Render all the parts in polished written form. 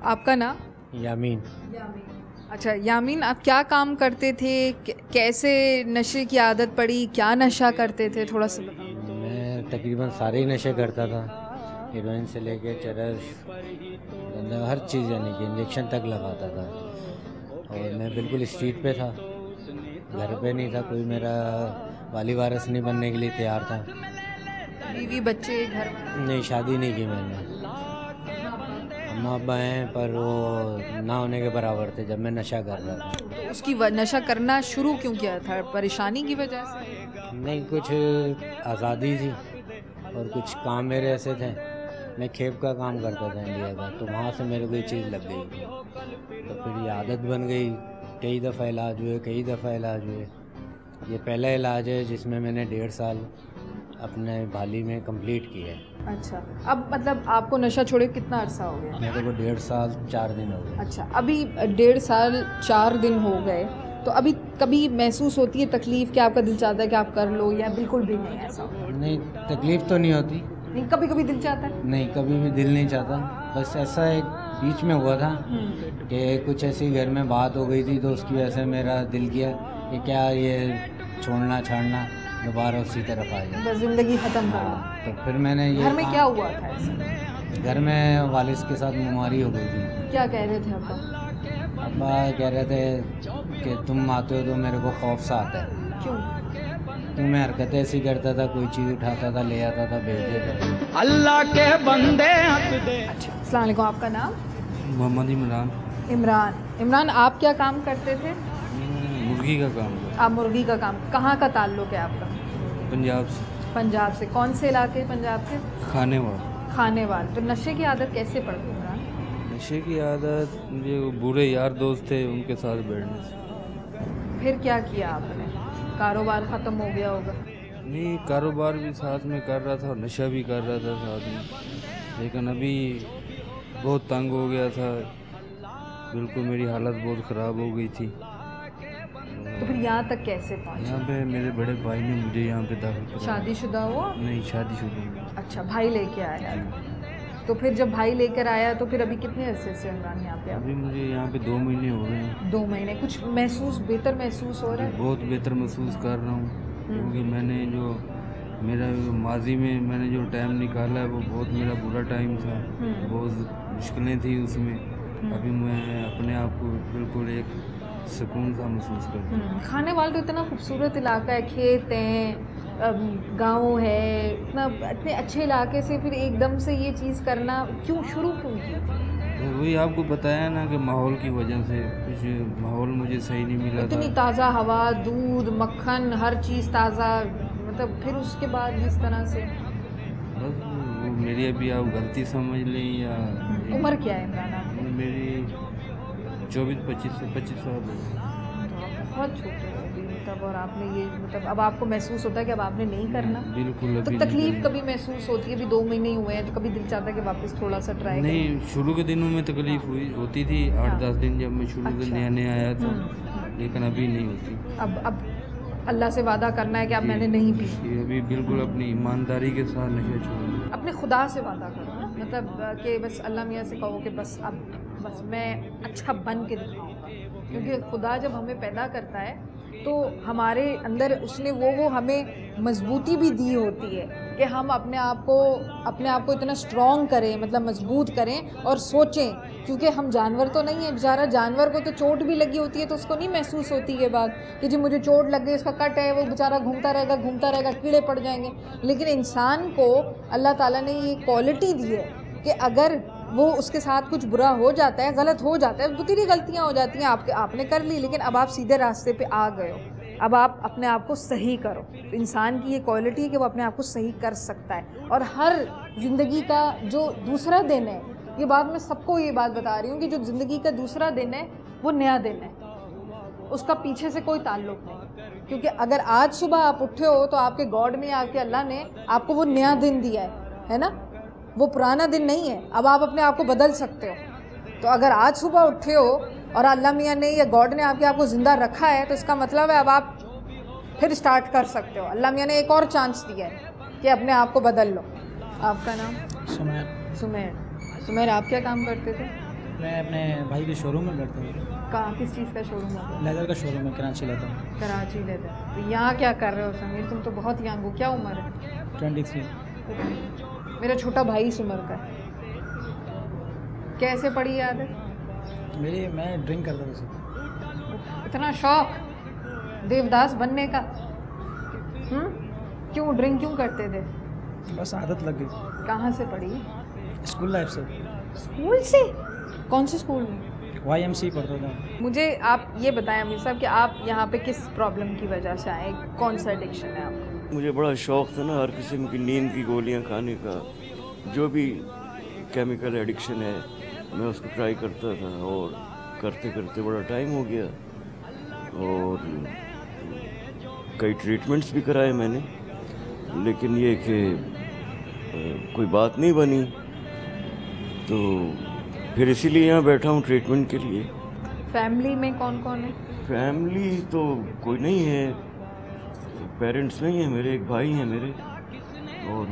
आपका नाम? यामीन। अच्छा यामीन, आप क्या काम करते थे, कैसे नशे की आदत पड़ी, क्या नशा करते थे, थोड़ा सा बताओ। मैं तकरीबन सारे ही नशे करता था, हीरोइन से लेके चरस, हर चीज़, यानी कि इंजेक्शन तक लगाता था। और मैं बिल्कुल स्ट्रीट पे था, घर पे नहीं था, कोई मेरा वाली वारिस नहीं बनने के लिए तैयार था। बीवी बच्चे घर? नहीं, शादी नहीं की मैंने। अम्मा अब्बा हैं पर वो ना होने के बराबर थे जब मैं नशा कर रहा था। तो उसकी नशा करना शुरू क्यों किया था, परेशानी की वजह से? नहीं, कुछ आज़ादी थी और कुछ काम मेरे ऐसे थे। मैं खेप का काम करता था इंडिया का, तो वहाँ से मेरे को ये चीज़ लग गई, तो फिर ये आदत बन गई। कई दफ़ा इलाज हुए। ये पहला इलाज है जिसमें मैंने 1.5 साल अपने भाली में कंप्लीट किया है। अच्छा, अब मतलब आपको नशा छोड़े कितना अरसा हो गया? मेरे को 1.5 साल 4 दिन हो गए। अच्छा, अभी 1.5 साल 4 दिन हो गए, तो अभी कभी महसूस होती है तकलीफ़ कि आपका दिल चाहता है कि आप कर लो, या बिल्कुल भी नहीं ऐसा? नहीं, तकलीफ़ तो नहीं होती। नहीं, कभी कभी दिल चाहता है? नहीं, कभी भी दिल नहीं चाहता। बस ऐसा एक बीच में हुआ था कि कुछ ऐसी घर में बात हो गई थी, तो उसकी वजह से मेरा दिल किया कि क्या ये छोड़ना छाड़ना, दोबारा उसी तरफ आ जाए, बस ज़िंदगी ख़त्म कर लो। तो फिर मैंने ये घर में क्या हुआ था ऐसा? घर में वालिद के साथ बीमारी हो गई थी। क्या कह रहे थे अब्बा? अब्बा कह रहे थे कि तुम आते हो तो मेरे को खौफ सा आता है। क्यों? क्यों मैं हरकतें ऐसी करता था, कोई चीज़ उठाता था, ले आता था, भेज देता था। अल्लाह के बंदे। अच्छा, अस्सलाम वालेकुम, आपका नाम? मोहम्मद इमरान। इमरान, आप क्या काम करते थे? मुर्गी का काम है। आप मुर्गी का काम, कहाँ का ताल्लुक़ है आपका? पंजाब से। पंजाब से? कौन से इलाके पंजाब के? खानेवाल। तो नशे की आदत कैसे पड़ गई इमरान? नशे की आदत, मुझे वो बुरे यार दोस्त थे उनके साथ बैठने से। फिर क्या किया आपने? कारोबार ख़त्म हो गया होगा? नहीं, कारोबार भी साथ में कर रहा था और नशा भी कर रहा था साथ में, लेकिन अभी बहुत तंग हो गया था, बिल्कुल मेरी हालत बहुत ख़राब हो गई थी। तो फिर यहाँ तक कैसे पहुँचे? यहाँ पे मेरे बड़े भाई ने मुझे यहाँ पे दाखिल कराया। शादीशुदा हो? नहीं, शादीशुदा नहीं। अच्छा, भाई लेके आया। तो फिर जब भाई लेकर आया तो फिर अभी कितने अरसे से इमरान यहाँ पे? अभी मुझे यहाँ पे 2 महीने हो गए हैं। 2 महीने। कुछ बेहतर महसूस हो रहा है? बहुत बेहतर महसूस कर रहा हूँ, क्योंकि मैंने जो मेरा माजी में मैंने जो टाइम निकाला है वो बहुत मेरा बुरा टाइम था, बहुत मुश्किलें थी उसमें। अभी मैं अपने आप को बिल्कुल एक सुकून सा महसूस करता हूँ। खानेवाल तो इतना खूबसूरत इलाका है, खेत हैं, गाँव है, इतने अच्छे इलाके से फिर एकदम से ये चीज़ करना शुरू क्यों की? वही आपको बताया ना कि माहौल की वजह से, कुछ माहौल मुझे सही नहीं मिला था। इतनी ताज़ा हवा, दूध, मक्खन, हर चीज़ ताज़ा, मतलब फिर उसके बाद इस तरह से? बस वो मेरी अभी आप गलती समझ लें या। उम्र क्या है इमरान आपकी? मेरी 24-25 साल है। बहुत छोटे हो अभी, मतलब, और आपने ये, मतलब अब आपको महसूस होता है कि अब आपने नहीं करना? बिल्कुल। तो तकलीफ कभी महसूस होती है? अभी 2 महीने ही हुए हैं, तो कभी दिल चाहता है कि वापस थोड़ा सा ट्राई नहीं, शुरू के दिनों में तकलीफ होती थी, 8-10 दिन जब मैं शुरू से नया आया था, लेकिन अभी नहीं होती। अब अल्लाह से वादा करना है कि अब मैंने नहीं पी? अभी बिल्कुल अपनी ईमानदारी के साथ नशा छोड़। अपने खुदा से वादा करो ना, मतलब कि बस अल्लाह मियाँ से कहो कि बस मैं अच्छा बन के दिखाऊंगा, क्योंकि खुदा जब हमें पैदा करता है तो हमारे अंदर उसने वो हमें मजबूती भी दी होती है कि हम अपने आप को इतना स्ट्रॉन्ग करें, मतलब मजबूत करें और सोचें, क्योंकि हम जानवर तो नहीं है। बेचारा जानवर को तो चोट भी लगी होती है तो उसको नहीं महसूस होती ये बात कि जी मुझे चोट लग गई, इसका कट है, वो बेचारा घूमता रहेगा, कीड़े पड़ जाएंगे। लेकिन इंसान को अल्लाह ताला ने ये क्वालिटी दी है कि अगर वो उसके साथ कुछ बुरा हो जाता है, गलत हो जाता है, बुरी गलतियाँ हो जाती हैं, आपने कर ली, लेकिन अब आप सीधे रास्ते पे आ गए हो, अब आप अपने आप को सही करो। तो इंसान की ये क्वालिटी है कि वो अपने आप को सही कर सकता है। और हर ज़िंदगी का जो दूसरा दिन है, ये बात मैं सबको ये बात बता रही हूँ कि जो ज़िंदगी का दूसरा दिन है वो नया दिन है, उसका पीछे से कोई ताल्लुक़ नहीं। क्योंकि अगर आज सुबह आप उठे हो तो आपके गॉड ने, आपके अल्लाह ने आपको वो नया दिन दिया है ना, वो पुराना दिन नहीं है। अब आप अपने आप को बदल सकते हो। तो अगर आज सुबह उठे हो और अल्लाह मियाँ ने या गॉड ने आपको ज़िंदा रखा है, तो इसका मतलब है अब आप फिर स्टार्ट कर सकते हो। अल्लाह मियाँ ने एक और चांस दिया है कि अपने आप को बदल लो। आपका नाम? सुमेर। सुमेर, आप क्या काम करते थे? मैं अपने भाई के शोरूम में बैठता हूँ। कहाँ, किस चीज़ का शोरूम है? लेदर का शोरूम है, कराची लेता हूँ। कराची लेदर। तो यहाँ क्या कर रहे हो समीर? तुम तो बहुत यंग हो, क्या उम्र है? 23। मेरा छोटा भाई इस उम्र का है। कैसे पड़ी आदत? मैं ड्रिंक करता था सर। इतना शौक देवदास बनने का? क्यों ड्रिंक क्यों करते थे? बस आदत लग गई। कहाँ से पड़ी? स्कूल लाइफ से। स्कूल से? कौन से स्कूल में? YMC पढ़ता था। मुझे आप ये बताएं अमीर साहब कि आप यहाँ पे किस प्रॉब्लम की वजह से आए, कौन सा एडिक्शन है आपको? मुझे बड़ा शौक़ था ना हर किस्म की नींद की गोलियाँ खाने का, जो भी केमिकल एडिक्शन है मैं उसको ट्राई करता था और करते करते बड़ा टाइम हो गया और कई ट्रीटमेंट्स भी कराए मैंने, लेकिन ये कि कोई बात नहीं बनी, तो फिर इसीलिए यहाँ बैठा हूँ ट्रीटमेंट के लिए। फैमिली में कौन कौन है? फैमिली तो कोई नहीं है, पेरेंट्स नहीं है मेरे, एक भाई हैं मेरे और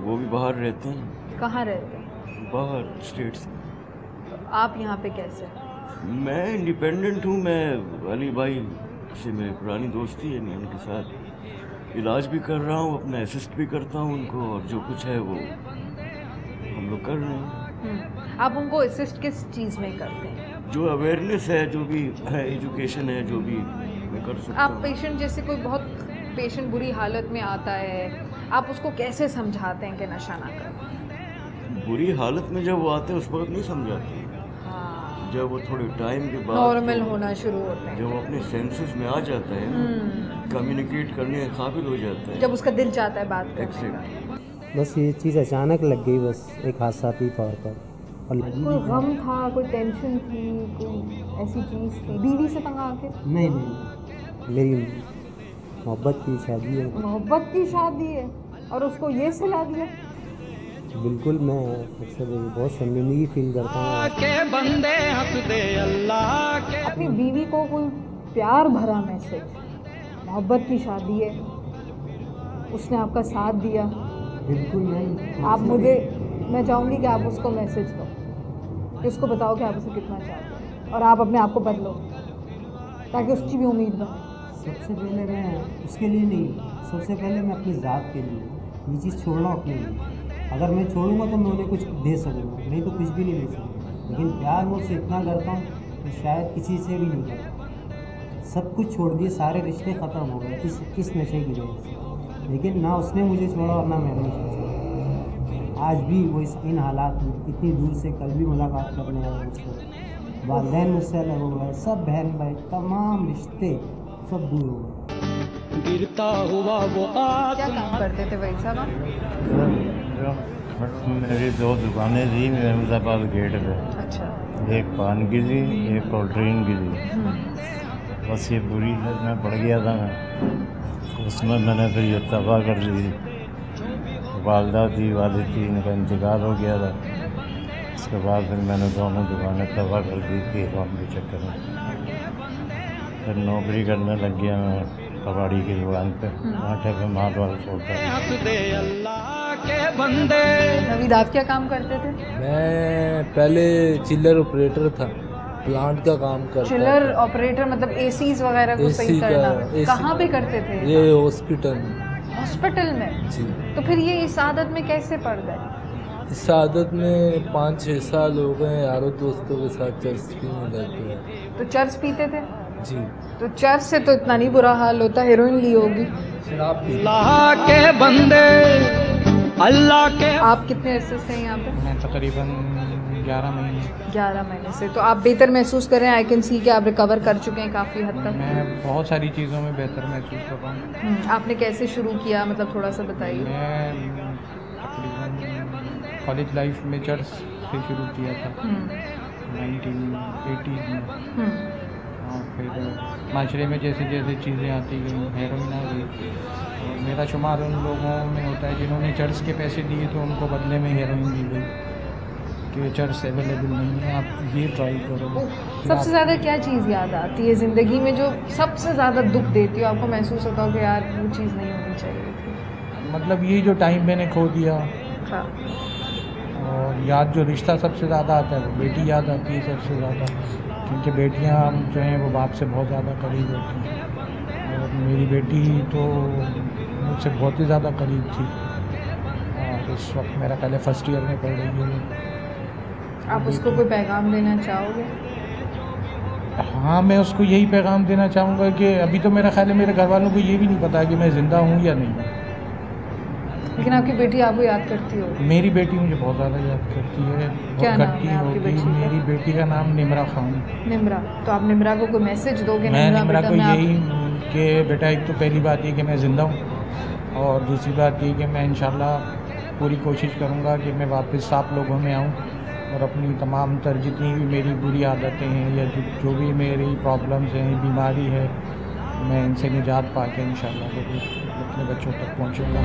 वो भी बाहर रहते हैं। कहाँ रहते हैं? बाहर स्टेट्स। तो आप यहाँ पे कैसे? मैं इंडिपेंडेंट हूँ। मैं अली भाई से मेरी पुरानी दोस्ती है, मैं उनके साथ इलाज भी कर रहा हूँ, अपना असिस्ट भी करता हूँ उनको, और जो कुछ है वो हम लोग कर रहे हैं। आप उनको असिस्ट किस चीज़ में करते हैं? जो अवेयरनेस है, जो भी है, एजुकेशन है, जो भी मैं कर सकता आप हूँ। पेशेंट जैसे कोई बहुत पेशेंट बुरी हालत में आता है, आप उसको कैसे समझाते हैं कि नशा ना करें? बुरी हालत में जब वो आते हैं उस वक्त नहीं समझाते, हाँ, जब वो थोड़े टाइम के बाद नॉर्मल होना शुरू होते हैं, जब वो अपने सेंसेस में आ जाता है, कम्युनिकेट करने के काबिल हो जाता है, जब उसका दिल चाहता है बात करने का। एक्सेक्ट। बस ये चीज़ अचानक लग गई, बस एक हादसाती तौर पर। और कोई गम था, कोई टेंशन थी, कोई ऐसी चीज़ थी? बीवी से तंग आके? नहीं, मेरी मोहब्बत की शादी है। मोहब्बत की शादी है और उसको ये सिला दिया? बिल्कुल, मैं अक्सर बहुत शर्मिंदगी फील करता हूँ। अपनी बीवी को कोई प्यार भरा मैसेज, मोहब्बत की शादी है, उसने आपका साथ दिया, बिल्कुल नहीं। आप मैं चाहूँगी कि आप उसको मैसेज दो, कि उसको बताओ कि आप उसे कितना चाहते हैं और आप अपने आप को बदलो ताकि उसकी भी उम्मीद बने। सबसे पहले मैं उसके लिए नहीं, सबसे पहले मैं अपनी ज़ात के लिए ये चीज़ छोड़ रहा हूँ अपने लिए। अगर मैं छोड़ूंगा तो मैं उन्हें कुछ दे सकूँगा, नहीं तो कुछ भी नहीं दे सकूँगा। लेकिन प्यार मैं उससे इतना करता हूँ कि शायद किसी से भी नहीं करता। सब कुछ छोड़ दिए, सारे रिश्ते ख़त्म हो गए इस नशे की वजह से। लेकिन ना उसने मुझे छोड़ा और ना मैंने उसे छोड़ा। आज भी वो इन हालात में इतनी दूर से कल भी मुलाकात करने आए मुझसे। वालिदैन मुझसे अलग हो गए, सब बहन भाई तमाम रिश्ते सब दूर हो गए। गिरता हुआ वो क्या काम करते थे भाई साहब आप? मेरी 2 दुकानें थी महमूदाबाद गेट पे। अच्छा। एक पान की थी, एक कोल्ड ड्रिंक की थी। बस ये बुरी लत में पड़ गया था मैं, उसमें मैंने फिर ये तबाह कर दी। वालदा थी, वालिद थी, इनका इंतकाल हो गया था। उसके बाद फिर मैंने दोनों दुकानें तबाह कर दी थी काम के चक्कर में। फिर नौकरी करने लग गया मैं कबाड़ी की दुकान पे, आटे पे माल वाल छोड़ता था। नवीद आप क्या काम करते थे? मैं पहले चिल्लर ऑपरेटर था, प्लांट का काम करता चिलर था। ऑपरेटर मतलब एसीज वगैरह को सही AC का, करना? AC कहाँ पे करते थे? ये हॉस्पिटल में। हॉस्पिटल में? जी। तो फिर ये इस आदत में कैसे पड़ गए? इस आदत में 5-6 साल हो गए, यारों दोस्तों के साथ चर्च पीने लगते हैं। तो चर्च पीते थे? जी। तो चर्च से तो इतना नहीं बुरा हाल होता, हेरोइन ली होगी। शराब पी। अल्लाह के आप कितने अरसे से हैं यहाँ पे? मैं तकरीबन 11 महीने। 11 महीने से। तो आप बेहतर महसूस कर रहे हैं? आई कैन सी कि आप रिकवर कर चुके हैं काफ़ी हद तक। मैं बहुत सारी चीज़ों में बेहतर महसूस कर रहा हूँ। आपने कैसे शुरू किया, मतलब थोड़ा सा बताइए। मैं तकरीबन कॉलेज लाइफ में चर्च से शुरू किया था 1980 में। और फिर माशरे में जैसे जैसे चीज़ें आती गई, हेरोइन आ गई। और मेरा शुमार उन लोगों में होता है जिन्होंने चर्च के पैसे दिए तो उनको बदले में हेरोइन दी गई कि चर्च अवेलेबल नहीं है, आप ये ट्राई करो। सबसे ज़्यादा क्या चीज़ याद आती है ज़िंदगी में जो सबसे ज़्यादा दुख देती हो, आपको महसूस होता हो कि यार वो चीज़ नहीं होनी चाहिए थी? मतलब ये जो टाइम मैंने खो दिया, हाँ। और याद जो रिश्ता सबसे ज़्यादा आता है वो बेटी याद आती है सबसे ज़्यादा, क्योंकि बेटियां जो हैं वो बाप से बहुत ज़्यादा करीब होती हैं और मेरी बेटी तो मुझसे बहुत ही ज़्यादा करीब थी और इस वक्त मेरा ख्याल है फर्स्ट ईयर में पढ़ रही है। आप उसको कोई पैगाम देना चाहोगे? हाँ, मैं उसको यही पैगाम देना चाहूँगा कि अभी तो मेरा ख्याल है मेरे घर वालों को ये भी नहीं पता कि मैं ज़िंदा हूँ या नहीं हूँ। लेकिन आपकी बेटी आपको याद करती हो? मेरी बेटी मुझे बहुत ज़्यादा याद करती है, क्या बहुत नाम करती है आपकी होगी। बेटी का? मेरी बेटी का नाम निमरा खान। निमरा, तो आप निमरा को कोई मैसेज दोगे? मैं निमरा बेटा, को मैं यही कि बेटा, एक तो पहली बात ये कि मैं ज़िंदा हूँ और दूसरी बात ये कि मैं इंशाल्लाह पूरी कोशिश करूँगा कि मैं वापस आप लोगों में आऊँ और अपनी तमाम तर जितनी भी मेरी बुरी आदतें हैं या जो भी मेरी प्रॉब्लम्स हैं, बीमारी है, मैं इनसे निजात पा के इंशाल्लाह अपने बच्चों तक पहुँचूँगा।